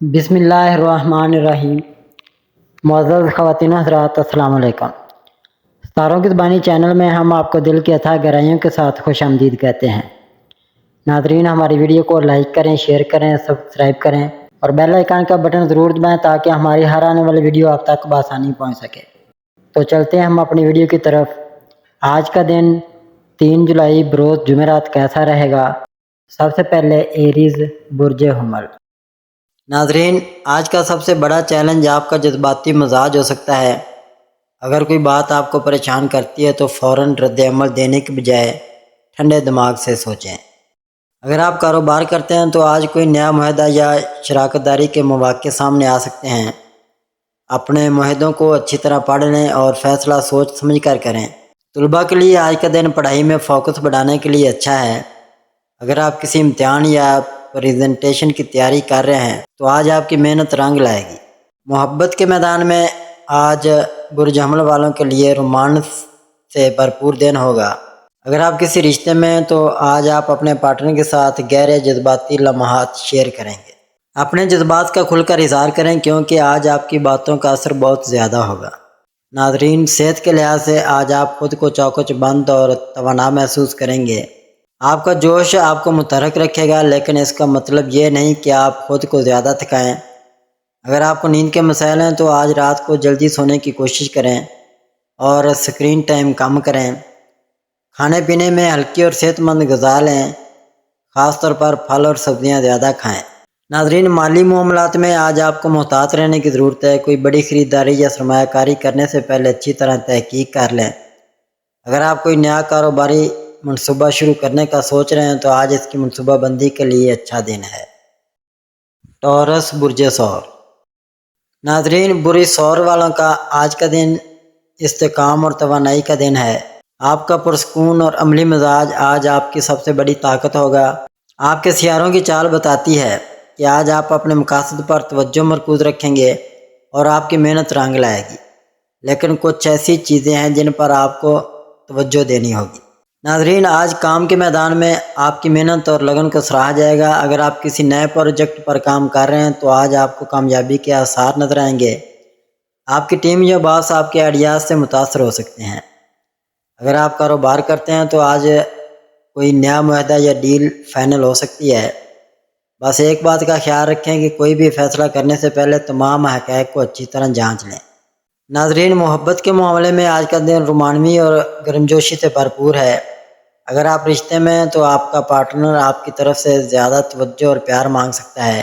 بسم اللہ الرحمن الرحیم۔ معزز خواتین و حضرات، السلام علیکم۔ ستاروں کی زبانی چینل میں ہم آپ کو دل کی اتھاہ گہرائیوں کے ساتھ خوش آمدید کہتے ہیں۔ ناظرین، ہماری ویڈیو کو لائک کریں، شیئر کریں، سبسکرائب کریں اور بیل آئیکن کا بٹن ضرور دبائیں تاکہ ہماری ہر آنے والی ویڈیو آپ تک بآسانی پہنچ سکے۔ تو چلتے ہیں ہم اپنی ویڈیو کی طرف۔ آج کا دن 3 جولائی بروز جمعرات کیسا رہے گا؟ سب سے پہلے ایریز برج حمل۔ ناظرین، آج کا سب سے بڑا چیلنج آپ کا جذباتی مزاج ہو سکتا ہے۔ اگر کوئی بات آپ کو پریشان کرتی ہے تو فوراً رد عمل دینے کے بجائے ٹھنڈے دماغ سے سوچیں۔ اگر آپ کاروبار کرتے ہیں تو آج کوئی نیا معاہدہ یا شراکت داری کے مواقع سامنے آ سکتے ہیں۔ اپنے معاہدوں کو اچھی طرح پڑھ لیں اور فیصلہ سوچ سمجھ کر کریں۔ طلباء کے لیے آج کا دن پڑھائی میں فوکس بڑھانے کے لیے اچھا ہے۔ اگر آپ کسی امتحان یا پریزنٹیشن کی تیاری کر رہے ہیں تو آج آپ کی محنت رنگ لائے گی۔ محبت کے میدان میں آج برج حمل والوں کے لیے رومانس سے بھرپور دن ہوگا۔ اگر آپ کسی رشتے میں ہیں تو آج آپ اپنے پارٹنر کے ساتھ گہرے جذباتی لمحات شیئر کریں گے۔ اپنے جذبات کا کھل کر اظہار کریں کیونکہ آج آپ کی باتوں کا اثر بہت زیادہ ہوگا۔ ناظرین، صحت کے لحاظ سے آج آپ خود کو چوکچ بند اور توانا محسوس کریں گے۔ آپ کا جوش آپ کو متحرک رکھے گا، لیکن اس کا مطلب یہ نہیں کہ آپ خود کو زیادہ تھکائیں۔ اگر آپ کو نیند کے مسائل ہیں تو آج رات کو جلدی سونے کی کوشش کریں اور اسکرین ٹائم کم کریں۔ کھانے پینے میں ہلکی اور صحت مند غذا لیں، خاص طور پر پھل اور سبزیاں زیادہ کھائیں۔ ناظرین، مالی معاملات میں آج آپ کو محتاط رہنے کی ضرورت ہے۔ کوئی بڑی خریداری یا سرمایہ کاری کرنے سے پہلے اچھی طرح تحقیق کر لیں۔ اگر آپ کوئی نیا کاروباری منصوبہ شروع کرنے کا سوچ رہے ہیں تو آج اس کی منصوبہ بندی کے لیے اچھا دن ہے۔ ٹورس برج ثور۔ ناظرین، برج ثور والوں کا آج کا دن استحکام اور توانائی کا دن ہے۔ آپ کا پرسکون اور عملی مزاج آج آپ کی سب سے بڑی طاقت ہوگا۔ آپ کے سیاروں کی چال بتاتی ہے کہ آج آپ اپنے مقاصد پر توجہ مرکوز رکھیں گے اور آپ کی محنت رنگ لائے گی، لیکن کچھ ایسی چیزیں ہیں جن پر آپ کو توجہ دینی ہوگی۔ ناظرین، آج کام کے میدان میں آپ کی محنت اور لگن کو سراہا جائے گا۔ اگر آپ کسی نئے پروجیکٹ پر کام کر رہے ہیں تو آج آپ کو کامیابی کے آثار نظر آئیں گے۔ آپ کی ٹیم یا باس آپ کے آئیڈیاز سے متاثر ہو سکتے ہیں۔ اگر آپ کاروبار کرتے ہیں تو آج کوئی نیا معاہدہ یا ڈیل فائنل ہو سکتی ہے۔ بس ایک بات کا خیال رکھیں کہ کوئی بھی فیصلہ کرنے سے پہلے تمام حقائق کو اچھی طرح جانچ لیں۔ ناظرین، محبت کے معاملے میں آج کا دن رومانوی اور گرمجوشی سے بھرپور ہے۔ اگر آپ رشتے میں ہیں تو آپ کا پارٹنر آپ کی طرف سے زیادہ توجہ اور پیار مانگ سکتا ہے۔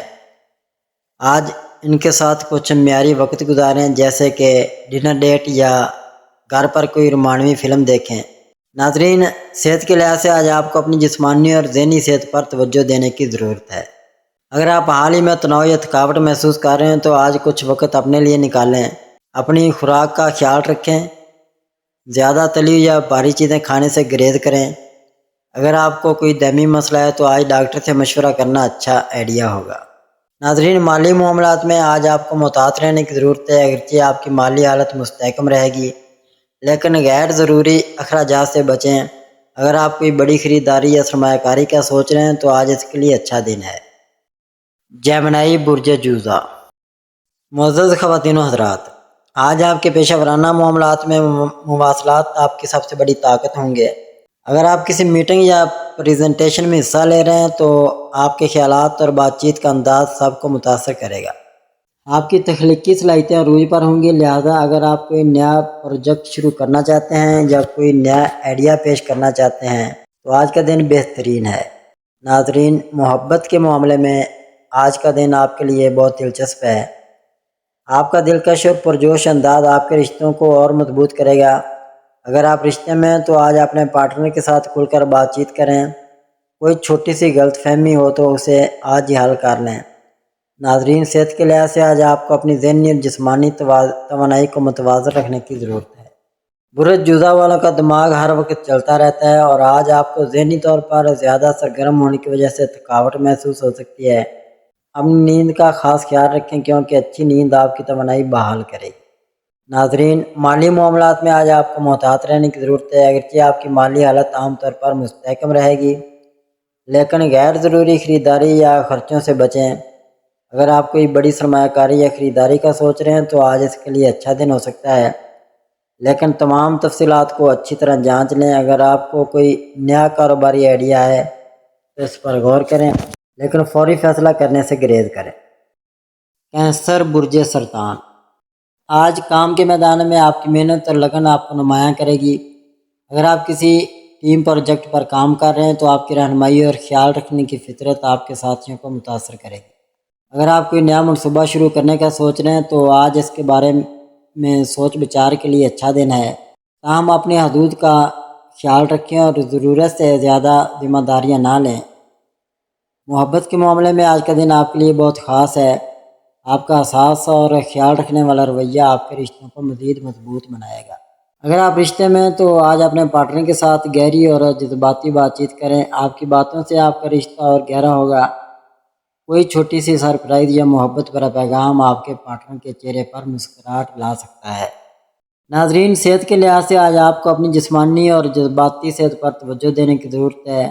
آج ان کے ساتھ کچھ معیاری وقت گزاریں، جیسے کہ ڈنر ڈیٹ یا گھر پر کوئی رومانوی فلم دیکھیں۔ ناظرین، صحت کے لحاظ سے آج آپ کو اپنی جسمانی اور ذہنی صحت پر توجہ دینے کی ضرورت ہے۔ اگر آپ حال ہی میں تناؤ یا تھکاوٹ محسوس کر رہے ہیں تو آج کچھ وقت اپنے لیے نکالیں۔ اپنی خوراک کا خیال رکھیں، زیادہ تلی یا بھاری چیزیں کھانے سے گریز کریں۔ اگر آپ کو کوئی دائمی مسئلہ ہے تو آج ڈاکٹر سے مشورہ کرنا اچھا آئیڈیا ہوگا۔ ناظرین، مالی معاملات میں آج آپ کو محتاط رہنے کی ضرورت ہے۔ اگرچہ آپ کی مالی حالت مستحکم رہے گی، لیکن غیر ضروری اخراجات سے بچیں۔ اگر آپ کوئی بڑی خریداری یا سرمایہ کاری کا سوچ رہے ہیں تو آج اس کے لیے اچھا دن ہے۔ جیمنائی برج جوزہ۔ معزز خواتین و حضرات، آج آپ کے پیشہ ورانہ معاملات میں مواصلات آپ کی سب سے بڑی طاقت ہوں گے۔ اگر آپ کسی میٹنگ یا پریزنٹیشن میں حصہ لے رہے ہیں تو آپ کے خیالات اور بات چیت کا انداز سب کو متاثر کرے گا۔ آپ کی تخلیقی صلاحیتیں عروج پر ہوں گی، لہذا اگر آپ کوئی نیا پروجیکٹ شروع کرنا چاہتے ہیں یا کوئی نیا آئیڈیا پیش کرنا چاہتے ہیں تو آج کا دن بہترین ہے۔ ناظرین، محبت کے معاملے میں آج کا دن آپ کے لیے بہت دلچسپ ہے۔ آپ کا دلکش اور پرجوش انداز آپ کے رشتوں کو اور مضبوط کرے گا۔ اگر آپ رشتے میں ہیں تو آج اپنے پارٹنر کے ساتھ کھل کر بات چیت کریں۔ کوئی چھوٹی سی غلط فہمی ہو تو اسے آج ہی حل کر لیں۔ ناظرین، صحت کے لحاظ سے آج آپ کو اپنی ذہنی اور جسمانی توانائی کو متوازن رکھنے کی ضرورت ہے۔ برج جوزہ والوں کا دماغ ہر وقت چلتا رہتا ہے اور آج آپ کو ذہنی طور پر زیادہ سرگرم ہونے کی وجہ سے تھکاوٹ محسوس ہو سکتی ہے۔ اپنی نیند کا خاص خیال رکھیں کیونکہ اچھی نیند آپ کی توانائی بحال کرے گی۔ ناظرین، مالی معاملات میں آج آپ کو محتاط رہنے کی ضرورت ہے۔ اگرچہ آپ کی مالی حالت عام طور پر مستحکم رہے گی، لیکن غیر ضروری خریداری یا خرچوں سے بچیں۔ اگر آپ کوئی بڑی سرمایہ کاری یا خریداری کا سوچ رہے ہیں تو آج اس کے لیے اچھا دن ہو سکتا ہے، لیکن تمام تفصیلات کو اچھی طرح جانچ لیں۔ اگر آپ کو کوئی نیا کاروباری آئیڈیا ہے تو اس پر غور کریں، لیکن فوری فیصلہ کرنے سے گریز کریں۔ کینسر برج سرطان، آج کام کے میدان میں آپ کی محنت اور لگن آپ کو نمایاں کرے گی۔ اگر آپ کسی ٹیم پروجیکٹ پر کام کر رہے ہیں تو آپ کی رہنمائی اور خیال رکھنے کی فطرت آپ کے ساتھیوں کو متاثر کرے گی۔ اگر آپ کوئی نیا منصوبہ شروع کرنے کا سوچ رہے ہیں تو آج اس کے بارے میں سوچ بچار کے لیے اچھا دن ہے، تاہم اپنی حدود کا خیال رکھیں اور ضرورت سے زیادہ ذمہ داریاں نہ لیں۔ محبت کے معاملے میں آج کا دن آپ کے لیے بہت خاص ہے۔ آپ کا حساس اور خیال رکھنے والا رویہ آپ کے رشتوں کو مزید مضبوط بنائے گا۔ اگر آپ رشتے میں ہیں تو آج اپنے پارٹنر کے ساتھ گہری اور جذباتی بات چیت کریں، آپ کی باتوں سے آپ کا رشتہ اور گہرا ہوگا۔ کوئی چھوٹی سی سرپرائز یا محبت بھرا پیغام آپ کے پارٹنر کے چہرے پر مسکراہٹ لا سکتا ہے۔ ناظرین، صحت کے لحاظ سے آج آپ کو اپنی جسمانی اور جذباتی صحت پر توجہ دینے کی ضرورت ہے۔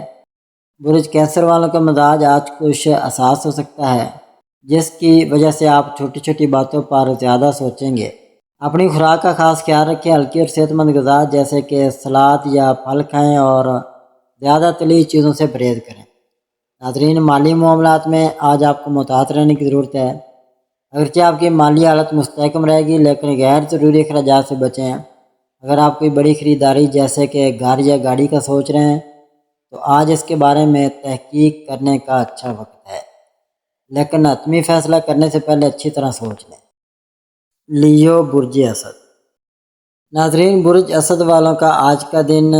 برج کینسر والوں کا مزاج آج کچھ حساس ہو سکتا ہے، جس کی وجہ سے آپ چھوٹی چھوٹی باتوں پر زیادہ سوچیں گے۔ اپنی خوراک کا خاص خیال رکھیں، ہلکی اور صحت مند غذا جیسے کہ سلاد یا پھل کھائیں اور زیادہ تلی چیزوں سے پرہیز کریں۔ ناظرین، مالی معاملات میں آج آپ کو محتاط رہنے کی ضرورت ہے۔ اگرچہ آپ کی مالی حالت مستحکم رہے گی، لیکن غیر ضروری اخراجات سے بچیں۔ اگر آپ کوئی بڑی خریداری جیسے کہ گھر یا گاڑی کا سوچ رہے ہیں تو آج اس کے بارے میں تحقیق کرنے کا اچھا وقت ہے، لیکن حتمی فیصلہ کرنے سے پہلے اچھی طرح سوچ لیں۔ لیو برج اسد، ناظرین، برج اسد والوں کا آج کا دن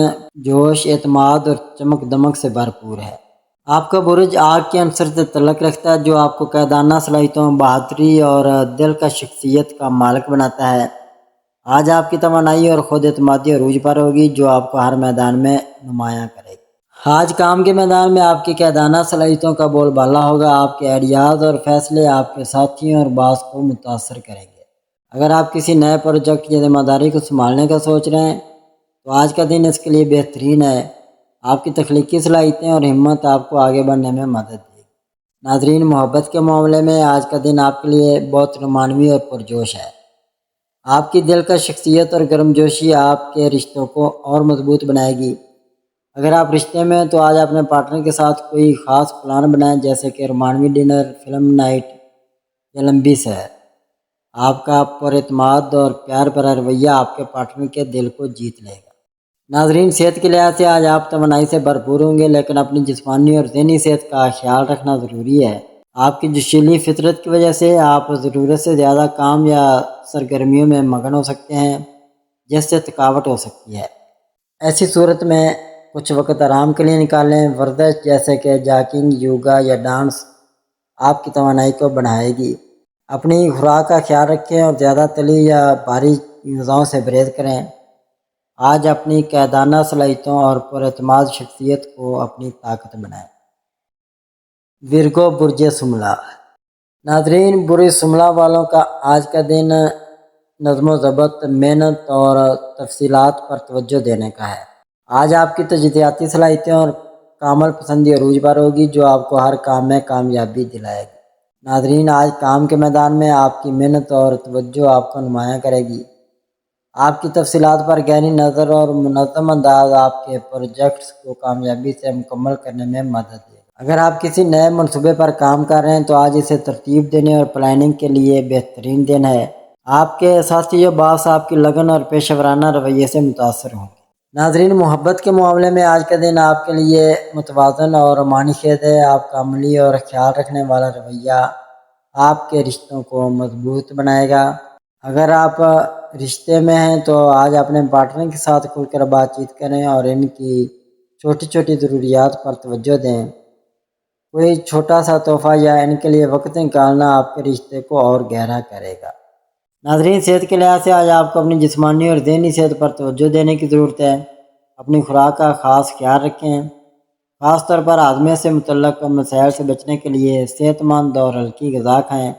جوش، اعتماد اور چمک دمک سے بھرپور ہے۔ آپ کا برج آگ کے عنصر سے تعلق رکھتا ہے، جو آپ کو قائدانہ صلاحیتوں، بہادری اور دل کا شخصیت کا مالک بناتا ہے۔ آج آپ کی توانائی اور خود اعتمادی عروج پر ہوگی، جو آپ کو ہر میدان میں نمایاں کرے گی۔ آج کام کے میدان میں آپ کی قائدانہ صلاحیتوں کا بول بالا ہوگا۔ آپ کے آئیڈیاز اور فیصلے آپ کے ساتھیوں اور باس کو متاثر کریں گے۔ اگر آپ کسی نئے پروجیکٹ یا ذمہ داری کو سنبھالنے کا سوچ رہے ہیں تو آج کا دن اس کے لیے بہترین ہے۔ آپ کی تخلیقی صلاحیتیں اور ہمت آپ کو آگے بڑھنے میں مدد دے گی۔ ناظرین، محبت کے معاملے میں آج کا دن آپ کے لیے بہت رومانوی اور پرجوش ہے۔ آپ کی دل کا شخصیت اور گرمجوشی آپ کے رشتوں کو اور مضبوط بنائے گی۔ اگر آپ رشتے میں ہیں تو آج اپنے پارٹنر کے ساتھ کوئی خاص پلان بنائیں، جیسے کہ رومانوی ڈنر، فلم نائٹ یا لمبی سیر۔ آپ کا پر اعتماد اور پیار بھرا رویہ آپ کے پارٹنر کے دل کو جیت لے گا۔ ناظرین، صحت کے لحاظ سے آج آپ توانائی سے بھرپور ہوں گے، لیکن اپنی جسمانی اور ذہنی صحت کا خیال رکھنا ضروری ہے۔ آپ کی جوشیلی فطرت کی وجہ سے آپ ضرورت سے زیادہ کام یا سرگرمیوں میں مگن ہو سکتے ہیں، جس سے تھکاوٹ ہو سکتی ہے۔ ایسی صورت میں کچھ وقت آرام کے لیے نکالیں۔ ورزش جیسے کہ جاگنگ، یوگا یا ڈانس آپ کی توانائی کو بڑھائے گی۔ اپنی خوراک کا خیال رکھیں اور زیادہ تلی یا بھاری غذاؤں سے پرہیز کریں۔ آج اپنی قائدانہ صلاحیتوں اور پر اعتماد شخصیت کو اپنی طاقت بنائیں۔ ورگو برج شملہ، ناظرین، برج شملہ والوں کا آج کا دن نظم و ضبط، محنت اور تفصیلات پر توجہ دینے کا ہے۔ آج آپ کی تجزیاتی صلاحیتیں اور کامل پسندی عروج پر ہوگی، جو آپ کو ہر کام میں کامیابی دلائے گی۔ ناظرین، آج کام کے میدان میں آپ کی محنت اور توجہ آپ کو نمایاں کرے گی۔ آپ کی تفصیلات پر گہری نظر اور منظم انداز آپ کے پروجیکٹس کو کامیابی سے مکمل کرنے میں مدد دے گا۔ اگر آپ کسی نئے منصوبے پر کام کر رہے ہیں تو آج اسے ترتیب دینے اور پلاننگ کے لیے بہترین دن ہے۔ آپ کے ساتھی و باس آپ کی لگن اور پیشہ ورانہ رویے سے متاثر ہوں گے۔ ناظرین، محبت کے معاملے میں آج کا دن آپ کے لیے متوازن اور رومانی خیز ہے۔ آپ کا عملی اور خیال رکھنے والا رویہ آپ کے رشتوں کو مضبوط بنائے گا۔ اگر آپ رشتے میں ہیں تو آج اپنے پارٹنر کے ساتھ کھل کر بات چیت کریں اور ان کی چھوٹی چھوٹی ضروریات پر توجہ دیں۔ کوئی چھوٹا سا تحفہ یا ان کے لیے وقت نکالنا آپ کے رشتے کو اور گہرا کرے گا۔ ناظرین، صحت کے لحاظ سے آج آپ کو اپنی جسمانی اور ذہنی صحت پر توجہ دینے کی ضرورت ہے۔ اپنی خوراک کا خاص خیال رکھیں، خاص طور پر ہاضمے سے متعلق مسائل سے بچنے کے لیے صحت مند اور ہلکی غذا کھائیں۔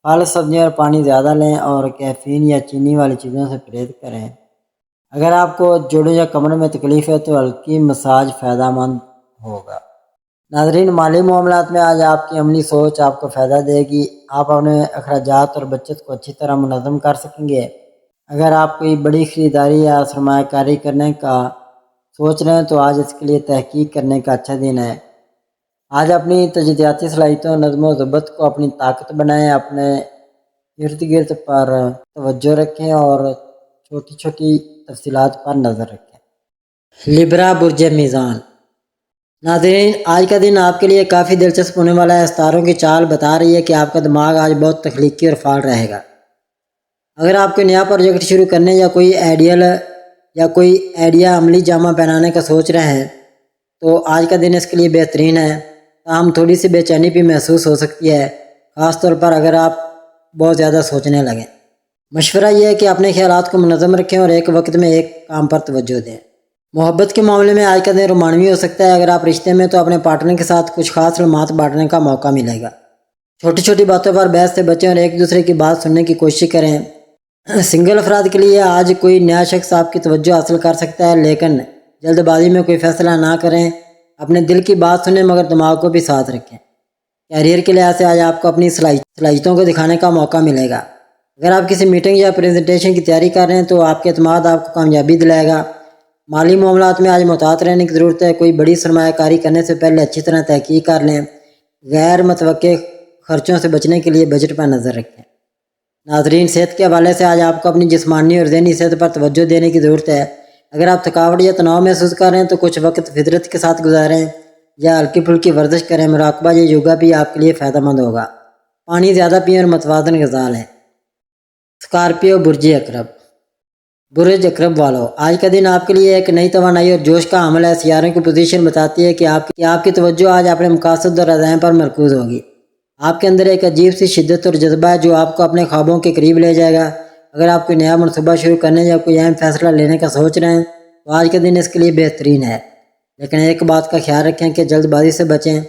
پھل، سبزیاں اور پانی زیادہ لیں اور کیفین یا چینی والی چیزوں سے پرہیز کریں۔ اگر آپ کو جوڑوں یا کمر میں تکلیف ہے تو ہلکی مساج فائدہ مند ہوگا۔ ناظرین، مالی معاملات میں آج آپ کی عملی سوچ آپ کو فائدہ دے گی۔ آپ اپنے اخراجات اور بچت کو اچھی طرح منظم کر سکیں گے۔ اگر آپ کوئی بڑی خریداری یا سرمایہ کاری کرنے کا سوچ رہے ہیں تو آج اس کے لیے تحقیق کرنے کا اچھا دن ہے۔ آج اپنی تجدیداتی صلاحیتوں، نظم و ضبط کو اپنی طاقت بنائیں، اپنے ارد گرد پر توجہ رکھیں اور چھوٹی چھوٹی تفصیلات پر نظر رکھیں۔ لبرا، برج میزان۔ ناظرین، آج کا دن آپ کے لیے کافی دلچسپ ہونے والا ہے۔ ستاروں کی چال بتا رہی ہے کہ آپ کا دماغ آج بہت تخلیقی اور فعال رہے گا۔ اگر آپ کوئی نیا پروجیکٹ شروع کرنے یا کوئی آئیڈیا عملی جامہ پہنانے کا سوچ رہے ہیں تو آج کا دن اس کے لیے بہترین ہے۔ تاہم تھوڑی سی بے چینی بھی محسوس ہو سکتی ہے، خاص طور پر اگر آپ بہت زیادہ سوچنے لگیں۔ مشورہ یہ ہے کہ اپنے خیالات کو منظم رکھیں اور ایک وقت میں ایک کام پر توجہ دیں۔ محبت کے معاملے میں آج کا دن رومانوی ہو سکتا ہے۔ اگر آپ رشتے میں تو اپنے پارٹنر کے ساتھ کچھ خاص لمحات بانٹنے کا موقع ملے گا۔ چھوٹی چھوٹی باتوں پر بحث سے بچیں اور ایک دوسرے کی بات سننے کی کوشش کریں۔ سنگل افراد کے لیے آج کوئی نیا شخص آپ کی توجہ حاصل کر سکتا ہے، لیکن جلد بازی میں کوئی فیصلہ نہ کریں۔ اپنے دل کی بات سنیں مگر دماغ کو بھی ساتھ رکھیں۔ کیریئر کے لحاظ سے آج آپ کو اپنی صلاحیتوں کو دکھانے کا موقع ملے گا۔ اگر آپ کسی میٹنگ یا پریزنٹیشن کی تیاری کر رہے ہیں تو آپ کے اعتماد آپ کو کامیابی دلائے گا۔ مالی معاملات میں آج محتاط رہنے کی ضرورت ہے۔ کوئی بڑی سرمایہ کاری کرنے سے پہلے اچھی طرح تحقیق کر لیں۔ غیر متوقع خرچوں سے بچنے کے لیے بجٹ پر نظر رکھیں۔ ناظرین، صحت کے حوالے سے آج آپ کو اپنی جسمانی اور ذہنی صحت پر توجہ دینے کی ضرورت ہے۔ اگر آپ تھکاوٹ یا تناؤ محسوس کر رہے ہیں تو کچھ وقت فطرت کے ساتھ گزاریں یا ہلکی پھلکی ورزش کریں۔ مراقبہ یا یوگا بھی آپ کے لیے فائدہ مند ہوگا۔ پانی زیادہ پئیں اور متوازن غذا لیں۔ اسکارپیو، برج اقرب۔ برج اقرب والو، آج کا دن آپ کے لیے ایک نئی توانائی اور جوش کا حامل ہے۔ سیاروں کی پوزیشن بتاتی ہے کہ آپ کی توجہ آج اپنے مقاصد اور عزائم پر مرکوز ہوگی۔ آپ کے اندر ایک عجیب سی شدت اور جذبہ ہے جو آپ کو اپنے خوابوں کے قریب لے جائے گا۔ اگر آپ کوئی نیا منصوبہ شروع کرنے یا کوئی اہم فیصلہ لینے کا سوچ رہے ہیں تو آج کا دن اس کے لیے بہترین ہے، لیکن ایک بات کا خیال رکھیں کہ جلد بازی سے بچیں۔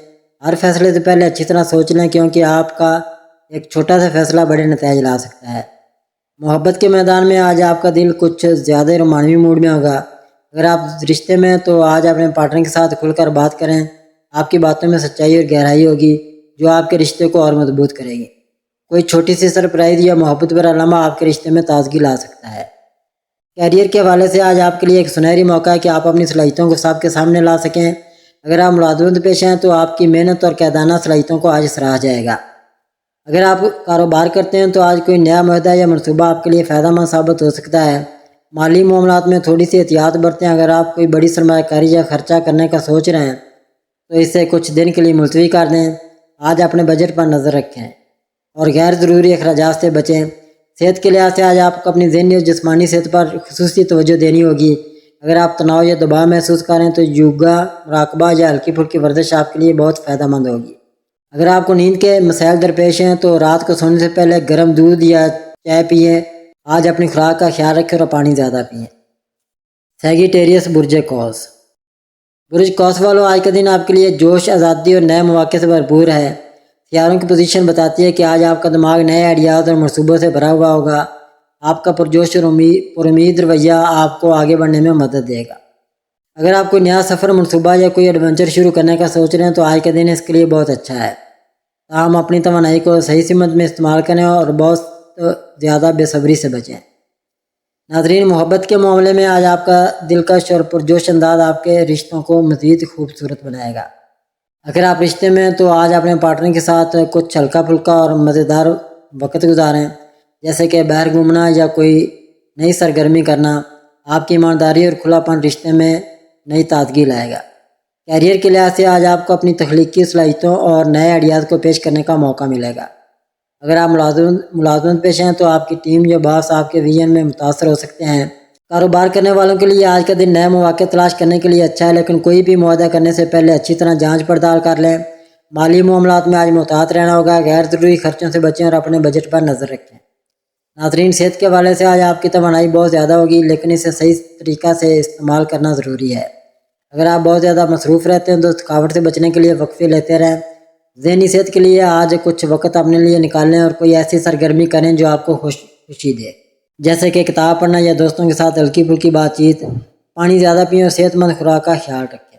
ہر فیصلے سے پہلے اچھی طرح سوچ لیں، کیونکہ آپ کا ایک چھوٹا سا فیصلہ بڑے نتائج لا سکتا ہے۔ محبت کے میدان میں آج آپ کا دل کچھ زیادہ رومانوی موڈ میں ہوگا۔ اگر آپ رشتے میں تو آج اپنے پارٹنر کے ساتھ کھل کر بات کریں۔ آپ کی باتوں میں سچائی اور گہرائی ہوگی جو آپ کے رشتے کو اور مضبوط کرے گی۔ کوئی چھوٹی سی سرپرائز یا محبت بھرا لمحہ آپ کے رشتے میں تازگی لا سکتا ہے۔ کیریئر کے حوالے سے آج آپ کے لیے ایک سنہری موقع ہے کہ آپ اپنی صلاحیتوں کو سب کے سامنے لا سکیں۔ اگر آپ ملازمت پیشہ ہیں تو آپ کی محنت اور قائدانہ صلاحیتوں کو آج سراہا جائے گا۔ اگر آپ کاروبار کرتے ہیں تو آج کوئی نیا معاہدہ یا منصوبہ آپ کے لیے فائدہ مند ثابت ہو سکتا ہے۔ مالی معاملات میں تھوڑی سی احتیاط برتیں۔ اگر آپ کوئی بڑی سرمایہ کاری یا خرچہ کرنے کا سوچ رہے ہیں تو اسے کچھ دن کے لیے ملتوی کر دیں۔ آج اپنے بجٹ پر نظر رکھیں اور غیر ضروری اخراجات سے بچیں۔ صحت کے لحاظ سے آج آپ کو اپنی ذہنی اور جسمانی صحت پر خصوصی توجہ دینی ہوگی۔ اگر آپ تناؤ یا دباؤ محسوس کریں تو یوگا، مراقبہ یا ہلکی پھلکی ورزش آپ کے لیے بہت فائدہ مند ہوگی۔ اگر آپ کو نیند کے مسائل درپیش ہیں تو رات کو سونے سے پہلے گرم دودھ یا چائے پئیں۔ آج اپنی خوراک کا خیال رکھیں اور پانی زیادہ پئیں۔ سیگیٹیریس، برج قوس۔ برج قوس والوں، آج کا دن آپ کے لیے جوش، آزادی اور نئے مواقع سے بھرپور ہے۔ سیاروں کی پوزیشن بتاتی ہے کہ آج آپ کا دماغ نئے آئیڈیاز اور منصوبوں سے بھرا ہوا ہوگا۔ آپ کا پرجوش اور امید رویہ آپ کو آگے بڑھنے میں مدد دے گا۔ اگر آپ کوئی نیا سفر، منصوبہ یا کوئی ایڈونچر شروع کرنے کا سوچ رہے ہیں تو آج کا دن اس کے لیے بہت اچھا ہے۔ تاہم اپنی توانائی کو صحیح سمت میں استعمال کریں اور بہت زیادہ بے صبری سے بچیں۔ ناظرین، محبت کے معاملے میں آج آپ کا دلکش اور پرجوش انداز آپ کے رشتوں کو مزید خوبصورت بنائے گا۔ اگر آپ رشتے میں تو آج اپنے پارٹنر کے ساتھ کچھ ہلکا پھلکا اور مزیدار وقت گزاریں، جیسے کہ باہر گھومنا یا کوئی نئی سرگرمی کرنا۔ آپ کی ایمانداری اور کھلا پن رشتے میں نئی تازگی لائے گا۔ کیریئر کے لحاظ سے آج آپ کو اپنی تخلیقی صلاحیتوں اور نئے آئیڈیاز کو پیش کرنے کا موقع ملے گا۔ اگر آپ ملازمت پیشہ ہیں تو آپ کی ٹیم یا باس آپ کے ویژن میں متاثر ہو سکتے ہیں۔ کاروبار کرنے والوں کے لیے آج کا دن نئے مواقع تلاش کرنے کے لیے اچھا ہے، لیکن کوئی بھی معاہدہ کرنے سے پہلے اچھی طرح جانچ پڑتال کر لیں۔ مالی معاملات میں آج محتاط رہنا ہوگا۔ غیر ضروری خرچوں سے بچیں اور اپنے بجٹ پر نظر رکھیں۔ ناظرین، صحت کے حوالے سے آج آپ کی توانائی بہت زیادہ ہوگی، لیکن اسے صحیح طریقہ سے استعمال کرنا ضروری ہے۔ اگر آپ بہت زیادہ مصروف رہتے ہیں تو تھکاوٹ سے بچنے کے لیے وقفے لیتے رہیں۔ ذہنی صحت کے لیے آج کچھ وقت اپنے لیے نکالیں اور کوئی ایسی سرگرمی کریں جو آپ کو خوشی دے، جیسے کہ کتاب پڑھنا یا دوستوں کے ساتھ ہلکی پھلکی بات چیت۔ پانی زیادہ پئیں اور صحت مند خوراک کا خیال رکھیں۔